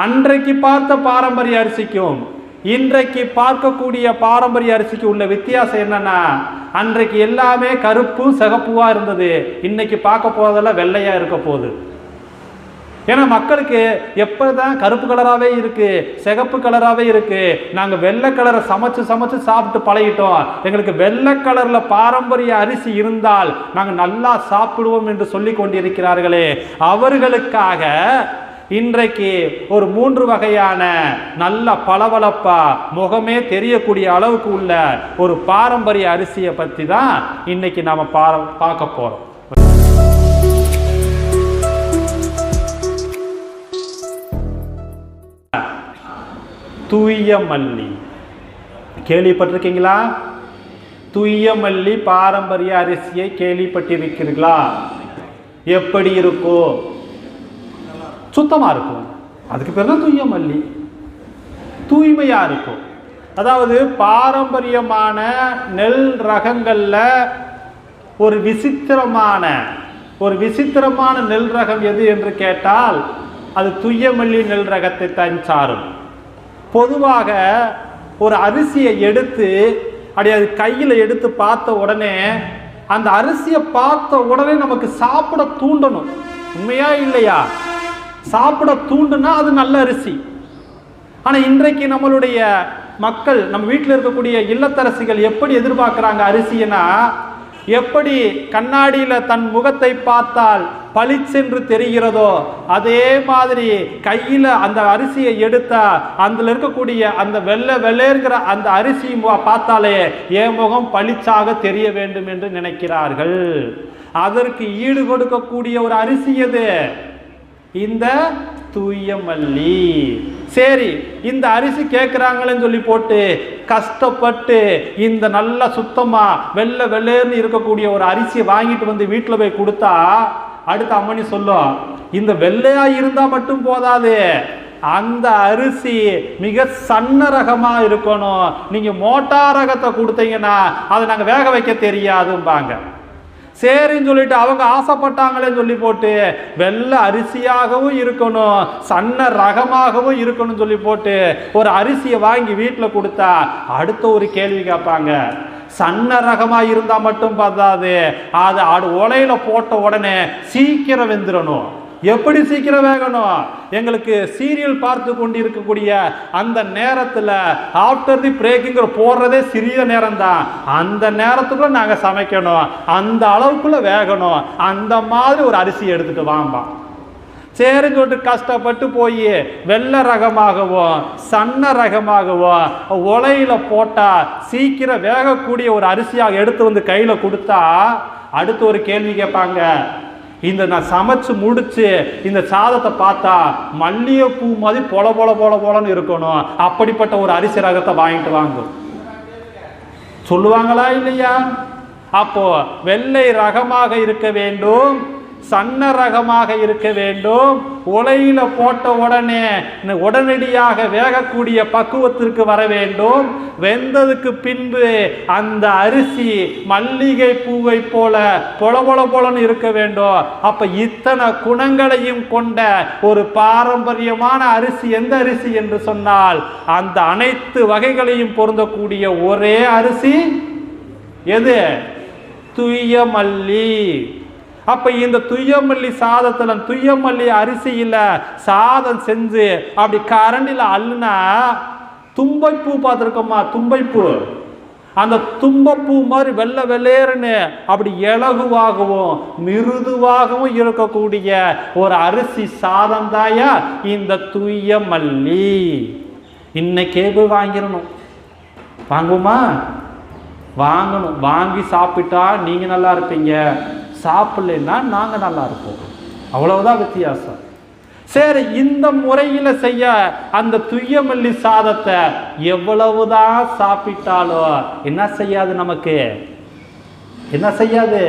அன்றைக்கு பார்த்த பாரம்பரிய அரிசிக்கும் இன்றைக்கு பார்க்கக்கூடிய பாரம்பரிய அரிசிக்கு உள்ள வித்தியாசம் என்னன்னா, அன்றைக்கு எல்லாமே கருப்பும் சிகப்புவா இருந்தது, இன்னைக்கு பார்க்க போறதெல்லாம் வெள்ளையா இருக்க போகுது. ஏன்னா மக்களுக்கு எப்பதான் கருப்பு கலராகவே இருக்கு, சிகப்பு கலராகவே இருக்கு, நாங்கள் வெள்ளை கலரை சமைச்சு சமைச்சு சாப்பிட்டு பழகிட்டோம், எங்களுக்கு வெள்ளை கலர்ல பாரம்பரிய அரிசி இருந்தால் நாங்கள் நல்லா சாப்பிடுவோம் என்று சொல்லி கொண்டிருக்கிறார்களே, அவர்களுக்காக இன்றைக்கு ஒரு 3 வகையான நல்ல பளபளப்பா முகமே தெரியக்கூடிய அளவுக்கு உள்ள ஒரு பாரம்பரிய அரிசியை பற்றி தான் இன்னைக்கு நாம பார்க்க போறோம். தூயமல்லி கேள்விப்பட்டிருக்கீங்களா? தூயமல்லி பாரம்பரிய அரிசியை கேள்விப்பட்டிருக்கிறீர்களா? எப்படி இருக்கும்? சுத்தமா இருக்கும், அதுக்கு பேர் தான் தூயமல்லி. தூய்மையா இருக்கும். அதாவது பாரம்பரியமான நெல் ரகங்கள்ல ஒரு விசித்திரமான நெல் ரகம் எது என்று கேட்டால் அது தூயமல்லி நெல் ரகத்தை தான் சாரும். பொதுவாக ஒரு அரிசியை எடுத்து அப்படி அது கையில் எடுத்து பார்த்த உடனே அந்த அரிசியை பார்த்த உடனே நமக்கு சாப்பிட தூண்டணும். உண்மையா இல்லையா? சாப்பிட தூண்டுனா அது நல்ல அரிசி. ஆனால் இன்றைக்கு நம்மளுடைய மக்கள், நம்ம வீட்டில் இருக்கக்கூடிய இல்லத்தரசிகள் எப்படி எதிர்பார்க்குறாங்க அரிசினா, எப்படி கண்ணாடியில் தன் முகத்தை பார்த்தால் பளிச்சென்று தெரிகிறதோ அதே மாதிரி கையில் அந்த அரிசியை எடுத்தா அதில் இருக்கக்கூடிய அந்த வெள்ளைங்கிற அந்த அரிசி பார்த்தாலே என் முகம் பளிச்சாக தெரிய வேண்டும் என்று நினைக்கிறார்கள். அதற்கு ஈடு கொடுக்கக்கூடிய ஒரு அரிசி எது? இந்த தூயமல்லி. சரி, இந்த அரிசி கேட்குறாங்களேன்னு சொல்லி போட்டு கஷ்டப்பட்டு இந்த நல்ல சுத்தமா வெள்ளைன்னு இருக்கக்கூடிய ஒரு அரிசியை வாங்கிட்டு வந்து வீட்டில் போய் கொடுத்தா அடுத்த அம்மனி சொல்லும், இந்த வெள்ளையா இருந்தா மட்டும் போதாது, அந்த அரிசி மிக சன்ன ரகமா இருக்கணும், நீங்க மோட்டா ரகத்தை கொடுத்தீங்கன்னா அதை நாங்கள் வேக வைக்க தெரியாதும்பாங்க. சரின்னு சொல்லிட்டு அவங்க ஆசைப்பட்டாங்களே சொல்லி போட்டு வெள்ளை அரிசியாகவும் இருக்கணும், சன்ன ரகமாகவும் இருக்கணும்னு சொல்லி போட்டு ஒரு அரிசியை வாங்கி வீட்டில் கொடுத்தா அடுத்த ஒரு கேள்வி கேட்பாங்க, சன்ன ரகமா இருந்தா மட்டும் பார்த்தாது, அது உலையில போட்ட உடனே சீக்கிரம் வெந்துடணும். எப்படி சீக்கிரம் வேகணும்? எங்களுக்கு சீரியல் பார்த்து கொண்டு இருக்கக்கூடிய அந்த நேரத்தில் ஆஃப்டர் தி பிரேக்குங்கிற போடுறதே சிறிய நேரம் தான், அந்த நேரத்துக்குள்ள நாங்கள் சமைக்கணும், அந்த அளவுக்குள்ள வேகணும், அந்த மாதிரி ஒரு அரிசி எடுத்துட்டு வாம்பா. சரின்னு சொல்லிட்டு கஷ்டப்பட்டு போய் வெள்ளை ரகமாகவும் சன்ன ரகமாகவும் உலையில போட்டா சீக்கிரம் வேகக்கூடிய ஒரு அரிசியாக எடுத்து வந்து கையில கொடுத்தா அடுத்து ஒரு கேள்வி கேட்பாங்க, இந்த நான் சமைச்சு முடிச்சு இந்த சாதத்தை பார்த்தா மல்லிகைப்பூ மாதிரி பொலன்னு இருக்கணும், அப்படிப்பட்ட ஒரு அரிசி ரகத்தை வாங்கிட்டு வாங்கும் சொல்லுவாங்களா இல்லையா? அப்போ வெள்ளை ரகமாக இருக்க வேண்டும், சன்ன ரகமாக இருக்க வேண்டும், உலையில போட்ட உடனே உடனடியாக வேகக்கூடிய பக்குவத்திற்கு வர வேண்டும், வெந்ததுக்கு பின்பு அந்த அரிசி மல்லிகை பூவை போல பொலன்னு இருக்க வேண்டும். அப்ப இத்தனை குணங்களையும் கொண்ட ஒரு பாரம்பரியமான அரிசி எந்த அரிசி என்று சொன்னால் அந்த அனைத்து வகைகளையும் பொருந்தக்கூடிய ஒரே அரிசி எது? தூயமல்லி. அப்ப இந்த தூயமல்லி சாதத்துல தூயமல்லி அரிசியில சாதம் செஞ்சு அப்படி கரண்டில அள்ளுனா தும்பைப்பூ பார்த்துருக்கோமா? தும்பைப்பூ, அந்த தும்பப்பூ மாதிரி வெள்ளேறுன்னு அப்படி இலகுவாகவும் மிருதுவாகவும் இருக்கக்கூடிய ஒரு அரிசி சாதம் தாயா இந்த தூயமல்லி. இன்னைக்கே போய் வாங்கிடணும். வாங்குவோமா? வாங்கணும். வாங்கி சாப்பிட்டா நீங்க நல்லா இருப்பீங்க, சாப்பிடலைன்னா நாங்கள் நல்லா இருப்போம். அவ்வளவுதான் வித்தியாசம். சரி, இந்த முறையில் செய்ய அந்த தூயமல்லி சாதத்தை எவ்வளவுதான் சாப்பிட்டாலும் என்ன செய்யாது? நமக்கு என்ன செய்யாது?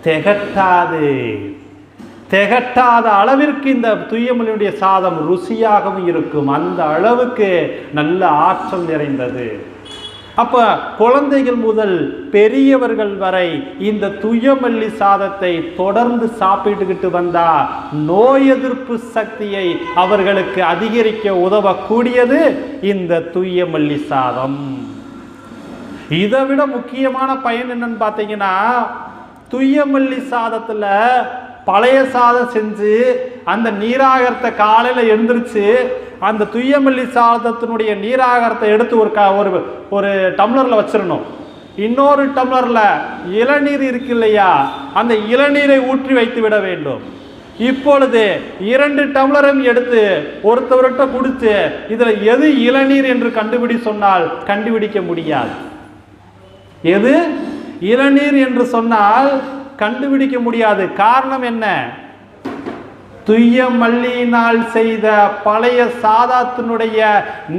திகட்டாது. திகட்டாத அளவிற்கு இந்த தூயமல்லியுடைய சாதம் ருசியாகவும் இருக்கும். அந்த அளவுக்கு நல்ல ஆற்றல் நிறைந்தது. அப்ப குழந்தைகள் முதல் பெரியவர்கள் வரை இந்த தூயமல்லி சாதத்தை தொடர்ந்து சாப்பிட்டுக்கிட்டு வந்தா நோய் எதிர்ப்பு சக்தியை அவர்களுக்கு அதிகரிக்க உதவக்கூடியது இந்த தூயமல்லி சாதம். இதை விட முக்கியமான பயன் என்னன்னு பார்த்தீங்கன்னா, தூயமல்லி சாதத்துல பழைய சாதம் செஞ்சு அந்த நீராகாரத்தை காலையில் எழுந்திரிச்சு அந்த தூயமல்லி சாதத்தினுடைய நீராகாரத்தை எடுத்து ஒரு டம்ளர்ல வச்சிடணும். இன்னொரு டம்ளர்ல இளநீர் இருக்கு இல்லையா, அந்த இளநீரை ஊற்றி வைத்து விட வேண்டும். இப்பொழுது 2 டம்ளரும் எடுத்து ஒருத்தவர்கிட்ட குடிச்சு இதுல எது இளநீர் என்று சொன்னால் கண்டுபிடிக்க முடியாது. எது இளநீர் என்று சொன்னால் கண்டுபிடிக்க முடியாது. காரணம் என்ன? தூயமல்லியினால் செய்த பழைய சாதத்தினுடைய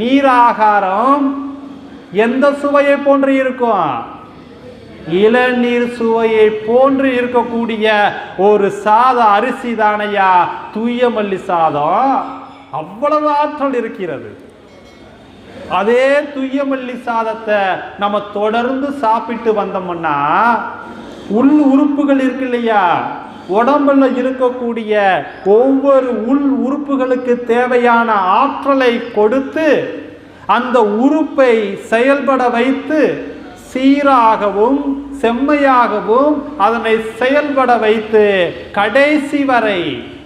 நீராகாரம் எந்த சுவையை போன்று இருக்கும்? இளநீர் சுவையை போன்று இருக்கக்கூடிய ஒரு சாத அரிசி தானையா தூயமல்லி சாதம். அவ்வளவு ஆற்றல் இருக்கிறது. அதே தூயமல்லி சாதத்தை நம்ம தொடர்ந்து சாப்பிட்டு வந்தோம்னா உள் உறுப்புகள் இருக்கு இல்லையா, உடம்புல இருக்கக்கூடிய ஒவ்வொரு உள் உறுப்புகளுக்கு தேவையான ஆற்றலை கொடுத்து அந்த உறுப்பை செயல்பட வைத்து சீராகவும் செம்மையாகவும் அதனை செயல்பட வைத்து கடைசி வரை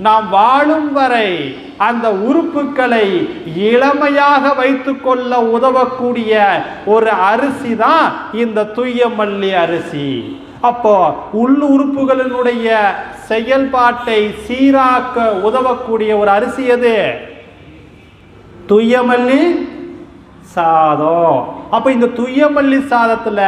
நாம் வாழும் வரை அந்த உறுப்புகளை இளமையாக வைத்துக் கொள்ள உதவக்கூடிய ஒரு அரிசி தான் இந்த தூயமல்லி அரிசி. அப்போ உள் உறுப்புகளினுடைய செயல்பாட்டை சீராக்க உதவக்கூடிய ஒரு அரிசி எது? தூயமல்லி சாதம். அப்ப இந்த தூயமல்லி சாதத்துல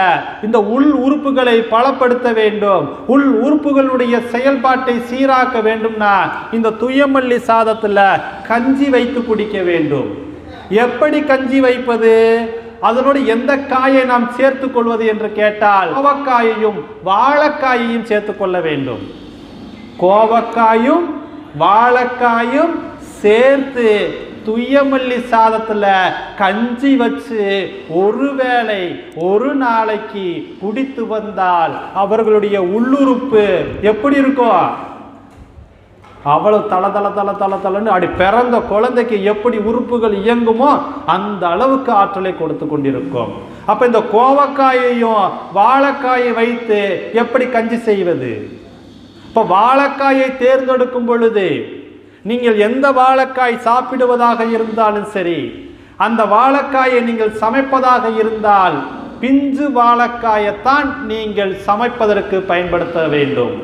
இந்த உள் உறுப்புகளை பலப்படுத்த வேண்டும், உள் உறுப்புகளுடைய செயல்பாட்டை சீராக்க வேண்டும்னா இந்த தூயமல்லி சாதத்துல கஞ்சி வைத்து குடிக்க வேண்டும். எப்படி கஞ்சி வைப்பது? அதனோடு எந்த காயை நாம் சேர்த்துக் கொள்வது என்று கேட்டால் கோவக்காயையும் வாழைக்காயையும் சேர்த்துக் கொள்ள வேண்டும். கோவக்காயும் வாழைக்காயும் சேர்த்து தூயமல்லி சாதத்துல கஞ்சி வச்சு ஒருவேளை ஒரு நாளைக்கு குடித்து வந்தால் அவர்களுடைய உள்ளுறுப்பு எப்படி இருக்கும்? அவ்வளவு தள தள தள தள தளன்னு அப்படி பிறந்த குழந்தைக்கு எப்படி உறுப்புகள் இயங்குமோ அந்த அளவுக்கு ஆற்றலை கொடுத்து கொண்டிருக்கும். அப்ப இந்த கோவக்காயையும் வாழைக்காயை வைத்து எப்படி கஞ்சி செய்வது? இப்ப வாழைக்காயை தேர்ந்தெடுக்கும் பொழுது நீங்கள் எந்த வாழைக்காய் சாப்பிடுவதாக இருந்தாலும் சரி, அந்த வாழைக்காயை நீங்கள் சமைப்பதாக இருந்தால் பிஞ்சு வாழைக்காயத்தான் நீங்கள் சமைப்பதற்கு பயன்படுத்த வேண்டும்.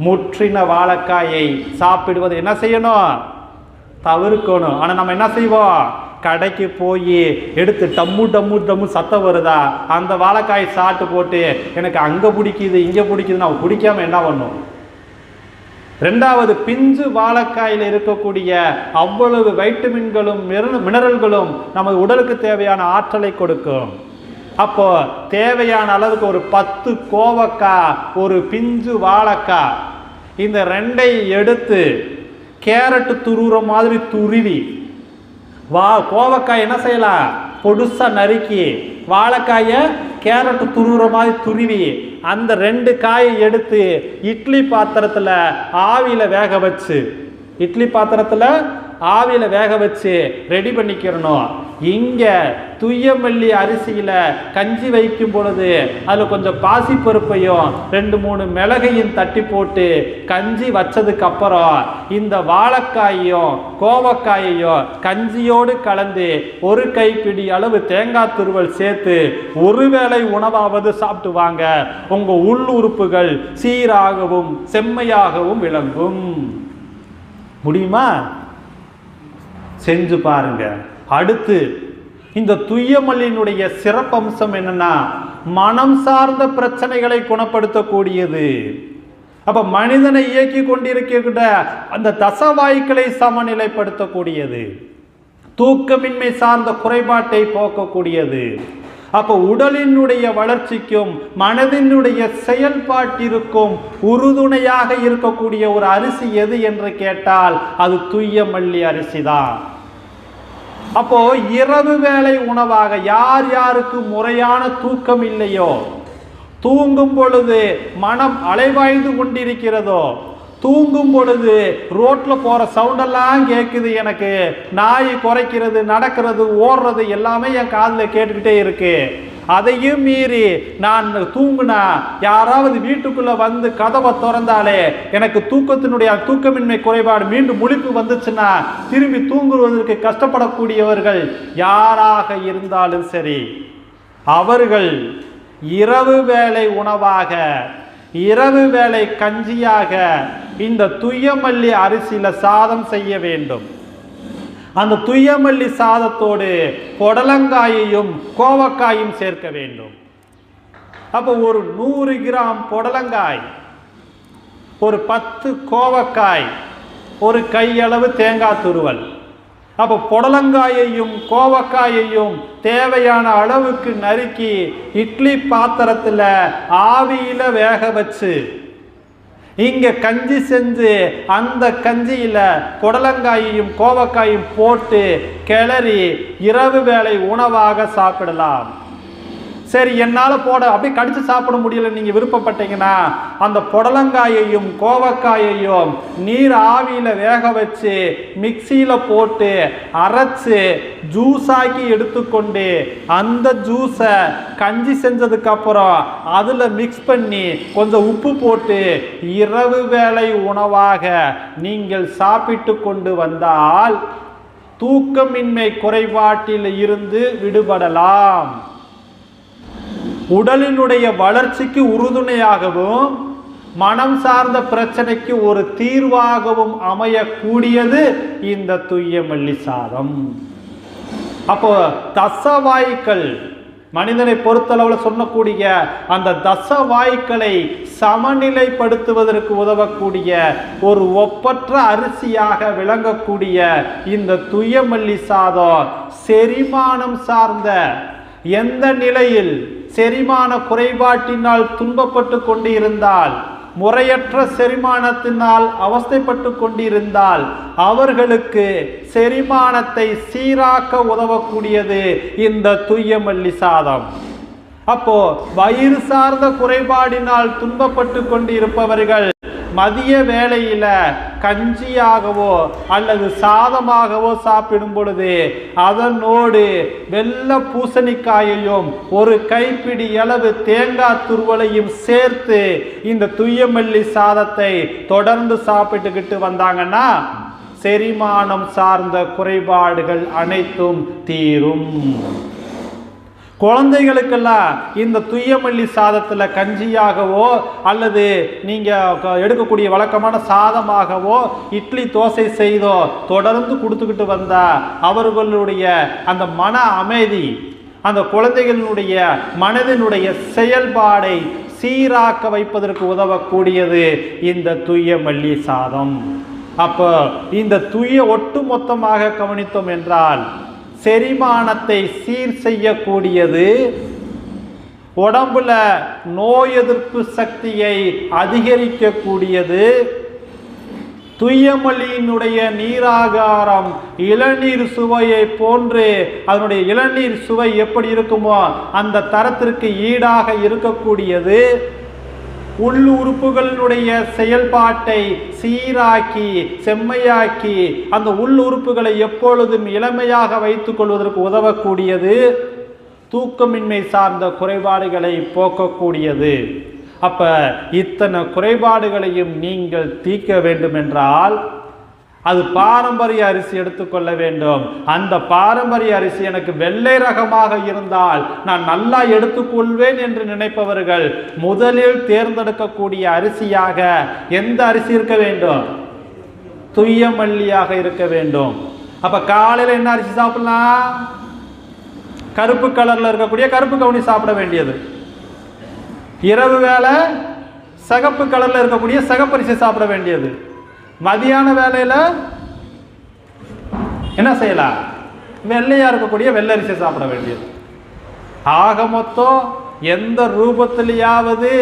முற்றின வாழைக்காயை சாப்பிடுவது என்ன செய்யணும்? தவிர்க்கணும். ஆனா நம்ம என்ன செய்வோம்? கடைக்கு போய் எடுத்து டம்மு டம்மு டம்மு சத்தம் வருதா, அந்த வாழைக்காயை சாப்பிட்டு போட்டு எனக்கு அங்க பிடிக்குது இங்க பிடிக்குது நான் பிடிக்காம என்ன பண்ணும்? ரெண்டாவது, பிஞ்சு வாழைக்காயில் இருக்கக்கூடிய அவ்வளவு வைட்டமின்களும் மினரல்களும் நமது உடலுக்கு தேவையான ஆற்றலை கொடுக்கும். அப்போ தேவையான அளவுக்கு ஒரு 10 கோவக்காய், ஒரு பிஞ்சு வாழைக்காய், இந்த 2ஐ எடுத்து கேரட்டு துருவுற மாதிரி துருவி கோவக்காய் என்ன செய்யலாம்? பொடுசா நறுக்கி வாழைக்காயை கேரட்டு துருவுற மாதிரி துருவி அந்த 2 காயை எடுத்து இட்லி பாத்திரத்தில் ஆவியில் வேக வச்சு ரெடி பண்ணிக்கிறணும். இங்கே தூயமல்லி அரிசியில் கஞ்சி வைக்கும் பொழுது அதில் கொஞ்சம் பாசிப்பருப்பையும் 2-3 மிளகையும் தட்டி போட்டு கஞ்சி வச்சதுக்கு அப்புறம் இந்த வாழைக்காயையும் கோவக்காயையும் கஞ்சியோடு கலந்து ஒரு கைப்பிடி அளவு தேங்காய் துருவல் சேர்த்து ஒருவேளை உணவாவது சாப்பிட்டு வாங்க. உங்கள் உள் உறுப்புகள் சீராகவும் செம்மையாகவும் விளங்கும். முடியுமா? செஞ்சு பாருங்க. அடுத்து, இந்த தூயமல்லியினுடைய சிறப்பம்சம் என்னன்னா, மனம் சார்ந்த பிரச்சனைகளை குணப்படுத்தக்கூடியது. அப்ப மனிதனை இயக்கி கொண்டிருக்கிற அந்த தசவாய்க்களை சமநிலைப்படுத்தக்கூடியது, தூக்கமின்மை சார்ந்த குறைபாட்டை போக்கக்கூடியது. அப்போ உடலினுடைய வளர்ச்சிக்கும் மனதினுடைய செயல்பாட்டிற்கும் உறுதுணையாக இருக்கக்கூடிய ஒரு அரிசி எது என்று கேட்டால் அது தூயமல்லி அரிசி தான். அப்போ இரவு வேளை உணவாக யார் யாருக்கு முறையான தூக்கம் இல்லையோ, தூங்கும் பொழுது மனம் அலைவாய்ந்து கொண்டிருக்கிறதோ, தூங்கும் பொழுது ரோட்ல போற சவுண்டெல்லாம் கேட்குது, எனக்கு நாய் குறைக்கிறது, நடக்கிறது, ஓடுறது எல்லாமே என் காதில் கேட்டுக்கிட்டே இருக்கு, அதையும் மீறி நான் தூங்குனா யாராவது வீட்டுக்குள்ள வந்து கதவை திறந்தாலே எனக்கு தூக்கமின்மை குறைபாடு மீண்டும் முழிப்பு வந்துச்சுன்னா திரும்பி தூங்குவதற்கு கஷ்டப்படக்கூடியவர்கள் யாராக இருந்தாலும் சரி, அவர்கள் இரவு வேளை உணவாக, இரவு வேளை கஞ்சியாக இந்த துய்யமல்லி அரிசியில சாதம் செய்ய வேண்டும். அந்த துய்யமல்லி சாதத்தோடு புடலங்காயையும் கோவக்காயும் சேர்க்க வேண்டும். அப்போ ஒரு 100 கிராம் புடலங்காய், ஒரு 10 கோவக்காய், ஒரு கையளவு தேங்காய் துருவல். அப்போ புடலங்காயையும் கோவக்காயையும் தேவையான அளவுக்கு நறுக்கி இட்லி பாத்திரத்தில் ஆவியில வேக வச்சு இங்க கஞ்சி செஞ்சு அந்த கஞ்சியில புடலங்காயையும் கோவக்காயும் போட்டு கிளறி இரவு வேளை உணவாக சாப்பிடலாம். சரி, என்னால் அப்படியே கடிச்சு சாப்பிட முடியல நீங்க விருப்பப்பட்டீங்கன்னா அந்த புடலங்காயையும் கோவக்காயையும் நீர் ஆவியில வேக வச்சு மிக்சியில போட்டு அரைச்சு ஜூஸாக்கி எடுத்துக்கொண்டு அந்த ஜூஸை கஞ்சி செஞ்சதுக்கு அப்புறம் அதுல மிக்ஸ் பண்ணி கொஞ்சம் உப்பு போட்டு இரவு வேளை உணவாக நீங்கள் சாப்பிட்டு கொண்டு வந்தால் தூக்கமின்மை குறைபாட்டில் இருந்து விடுபடலாம். உடலினுடைய வளர்ச்சிக்கு உறுதுணையாகவும் மனம் சார்ந்த பிரச்சனைக்கு ஒரு தீர்வாகவும் அமையக்கூடியது இந்த துய்யமல்லி சாதம். அப்போ தசவாய்க்கள், மனிதனை பொறுத்தளவில் சொல்லக்கூடிய அந்த தசவாய்க்களை சமநிலைப்படுத்துவதற்கு உதவக்கூடிய ஒரு ஒப்பற்ற அரிசியாக விளங்கக்கூடிய இந்த துய்யமல்லி சாதம் செரிமானம் சார்ந்த எந்த நிலையில் செரிமான குறைபாட்டினால் துன்பப்பட்டு கொண்டிருந்தால், முறையற்ற செரிமானத்தினால் அவஸ்தைப்பட்டு கொண்டிருந்தால் அவர்களுக்கு செரிமானத்தை சீராக்க உதவக்கூடியது இந்த துய்யமல்லி சாதம். அப்போ வயிறு சார்ந்த குறைபாடினால் துன்பப்பட்டு கொண்டிருப்பவர்கள் மதிய வேளையில கஞ்சியாகவோ அல்லது சாதமாகவோ சாப்பிடும் பொழுது அதனோடு வெள்ளை பூசணிக்காயையும் ஒரு கைப்பிடி அளவு தேங்காய் துருவலையும் சேர்த்து இந்த துய்யமல்லி சாதத்தை தொடர்ந்து சாப்பிட்டுக்கிட்டு வந்தாங்கன்னா செரிமானம் சார்ந்த குறைபாடுகள் அனைத்தும் தீரும். குழந்தைகளுக்கெல்லாம் இந்த துய்யமல்லி சாதத்தில் கஞ்சியாகவோ அல்லது நீங்கள் எடுக்கக்கூடிய வழக்கமான சாதமாகவோ இட்லி தோசை செய்தோ தொடர்ந்து கொடுத்துக்கிட்டு வந்தால் அவர்களுடைய அந்த மன அமைதி, அந்த குழந்தைகளுடைய மனதினுடைய செயல்பாடை சீராக்க வைப்பதற்கு உதவக்கூடியது இந்த துய்யமல்லி சாதம். அப்போ இந்த ஒட்டுமொத்தமாக கவனித்தோம் என்றால் செரிமானத்தை சீர் செய்யக்கூடியது, உடம்புல நோய் எதிர்ப்பு சக்தியை அதிகரிக்கக்கூடியது, துய்யமல்லியினுடைய நீராகாரம் இளநீர் சுவையை போன்று அதனுடைய இளநீர் சுவை எப்படி இருக்குமோ அந்த தரத்திற்கு ஈடாக இருக்கக்கூடியது, உள் உறுப்புகளினுடைய செயல்பாட்டை சீராக்கி செம்மையாக்கி அந்த உள் உறுப்புகளை எப்பொழுதும் இளமையாக வைத்துக் கொள்வதற்கு உதவக்கூடியது, தூக்கமின்மை சார்ந்த குறைபாடுகளை போக்கக்கூடியது. அப்ப இத்தனை குறைபாடுகளையும் நீங்கள் தீர்க்க வேண்டும் என்றால் அது பாரம்பரிய அரிசி எடுத்துக்கொள்ள வேண்டும். அந்த பாரம்பரிய அரிசி எனக்கு வெள்ளை ரகமாக இருந்தால் நான் நல்லா எடுத்துக்கொள்வேன் என்று நினைப்பவர்கள் முதலில் தேர்ந்தெடுக்கக்கூடிய அரிசியாக எந்த அரிசி இருக்க வேண்டும்? துய்யமல்லியாக இருக்க வேண்டும். அப்ப காலையில் என்ன அரிசி சாப்பிடலாம்? கருப்பு கலர்ல இருக்கக்கூடிய கருப்பு கவுனி சாப்பிட வேண்டியது. இரவு வேளை சிகப்பு கலர்ல இருக்கக்கூடிய சிகப்பரிசி சாப்பிட வேண்டியது. மதியான வேலையில என்ன செய்யலாம்? வெள்ளையா இருக்கக்கூடிய வெள்ளரிசி சாப்பிட வேண்டியது. ஆக மொத்தம் எந்த ரூபத்திலேயாவது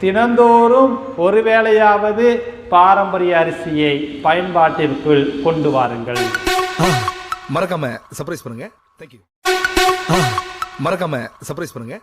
தினந்தோறும் ஒரு வேளையாவது பாரம்பரிய அரிசியை பயன்பாட்டிற்குள் கொண்டு வாருங்கள். மறக்காம சர்ப்ரைஸ் பண்ணுங்க. தேங்க்யூ. மறக்காம சர்ப்ரைஸ் பண்ணுங்க.